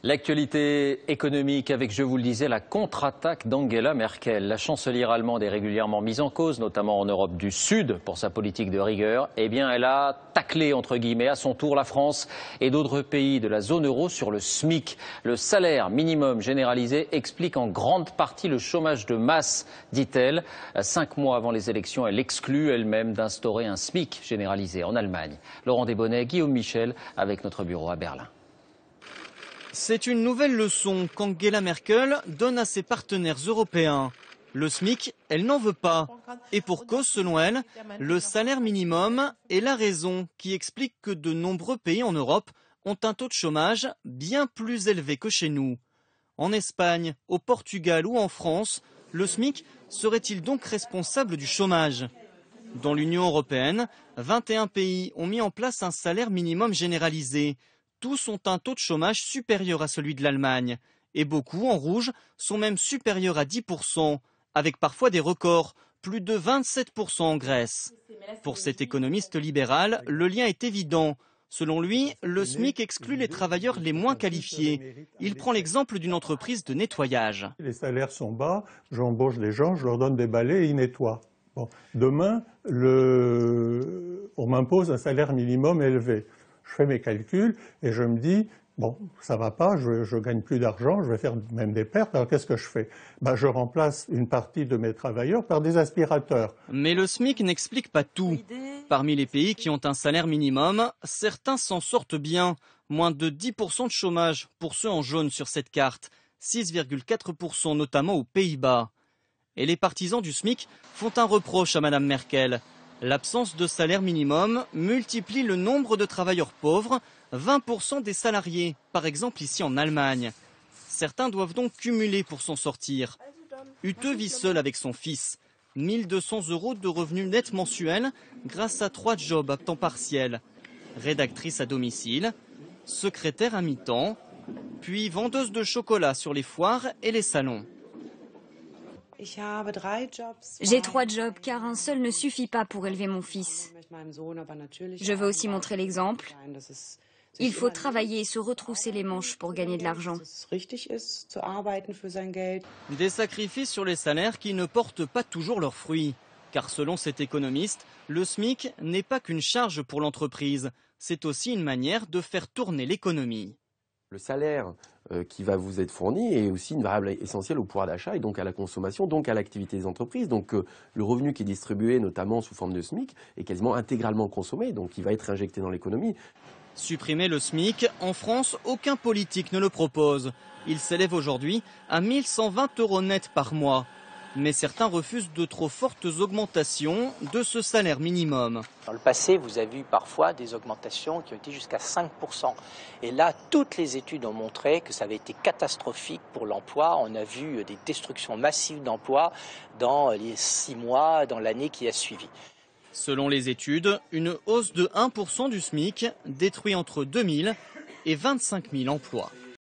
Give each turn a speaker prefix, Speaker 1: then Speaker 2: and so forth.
Speaker 1: L'actualité économique avec, je vous le disais, la contre-attaque d'Angela Merkel. La chancelière allemande est régulièrement mise en cause, notamment en Europe du Sud, pour sa politique de rigueur. Eh bien, elle a taclé, entre guillemets, à son tour la France et d'autres pays de la zone euro sur le SMIC. Le salaire minimum généralisé explique en grande partie le chômage de masse, dit-elle. 5 mois avant les élections, elle exclut elle-même d'instaurer un SMIC généralisé en Allemagne. Laurent Desbonnets, Guillaume Michel, avec notre bureau à Berlin.
Speaker 2: C'est une nouvelle leçon qu'Angela Merkel donne à ses partenaires européens. Le SMIC, elle n'en veut pas. Et pour cause, selon elle, le salaire minimum est la raison qui explique que de nombreux pays en Europe ont un taux de chômage bien plus élevé que chez nous. En Espagne, au Portugal ou en France, le SMIC serait-il donc responsable du chômage ? Dans l'Union européenne, 21 pays ont mis en place un salaire minimum généralisé. Tous ont un taux de chômage supérieur à celui de l'Allemagne. Et beaucoup, en rouge, sont même supérieurs à 10%, avec parfois des records, plus de 27% en Grèce. Pour cet économiste libéral, le lien est évident. Selon lui, le SMIC exclut les travailleurs les moins qualifiés. Il prend l'exemple d'une entreprise de nettoyage.
Speaker 3: Les salaires sont bas, j'embauche des gens, je leur donne des balais et ils nettoient. Bon. Demain, on m'impose un salaire minimum élevé. Je fais mes calculs et je me dis, bon, ça va pas, je gagne plus d'argent, je vais faire même des pertes, alors qu'est-ce que je fais ? Je remplace une partie de mes travailleurs par des aspirateurs.
Speaker 2: Mais le SMIC n'explique pas tout. Parmi les pays qui ont un salaire minimum, certains s'en sortent bien. Moins de 10% de chômage pour ceux en jaune sur cette carte, 6,4% notamment aux Pays-Bas. Et les partisans du SMIC font un reproche à Mme Merkel. L'absence de salaire minimum multiplie le nombre de travailleurs pauvres, 20% des salariés, par exemple ici en Allemagne. Certains doivent donc cumuler pour s'en sortir. Ute vit seul avec son fils. 1 200 € de revenus nets mensuels grâce à 3 jobs à temps partiel. Rédactrice à domicile, secrétaire à mi-temps, puis vendeuse de chocolat sur les foires et les salons.
Speaker 4: J'ai 3 jobs car un seul ne suffit pas pour élever mon fils. Je veux aussi montrer l'exemple. Il faut travailler et se retrousser les manches pour gagner de l'argent.
Speaker 2: Des sacrifices sur les salaires qui ne portent pas toujours leurs fruits. Car selon cet économiste, le SMIC n'est pas qu'une charge pour l'entreprise. C'est aussi une manière de faire tourner l'économie.
Speaker 5: Le salaire qui va vous être fourni est aussi une variable essentielle au pouvoir d'achat et donc à la consommation, donc à l'activité des entreprises. Donc le revenu qui est distribué, notamment sous forme de SMIC, est quasiment intégralement consommé, donc il va être injecté dans l'économie.
Speaker 2: Supprimer le SMIC, en France, aucun politique ne le propose. Il s'élève aujourd'hui à 1 120 € net par mois. Mais certains refusent de trop fortes augmentations de ce salaire minimum.
Speaker 6: Dans le passé, vous avez eu parfois des augmentations qui ont été jusqu'à 5%. Et là, toutes les études ont montré que ça avait été catastrophique pour l'emploi. On a vu des destructions massives d'emplois dans les 6 mois, dans l'année qui a suivi.
Speaker 2: Selon les études, une hausse de 1% du SMIC détruit entre 2 000 et 25 000 emplois.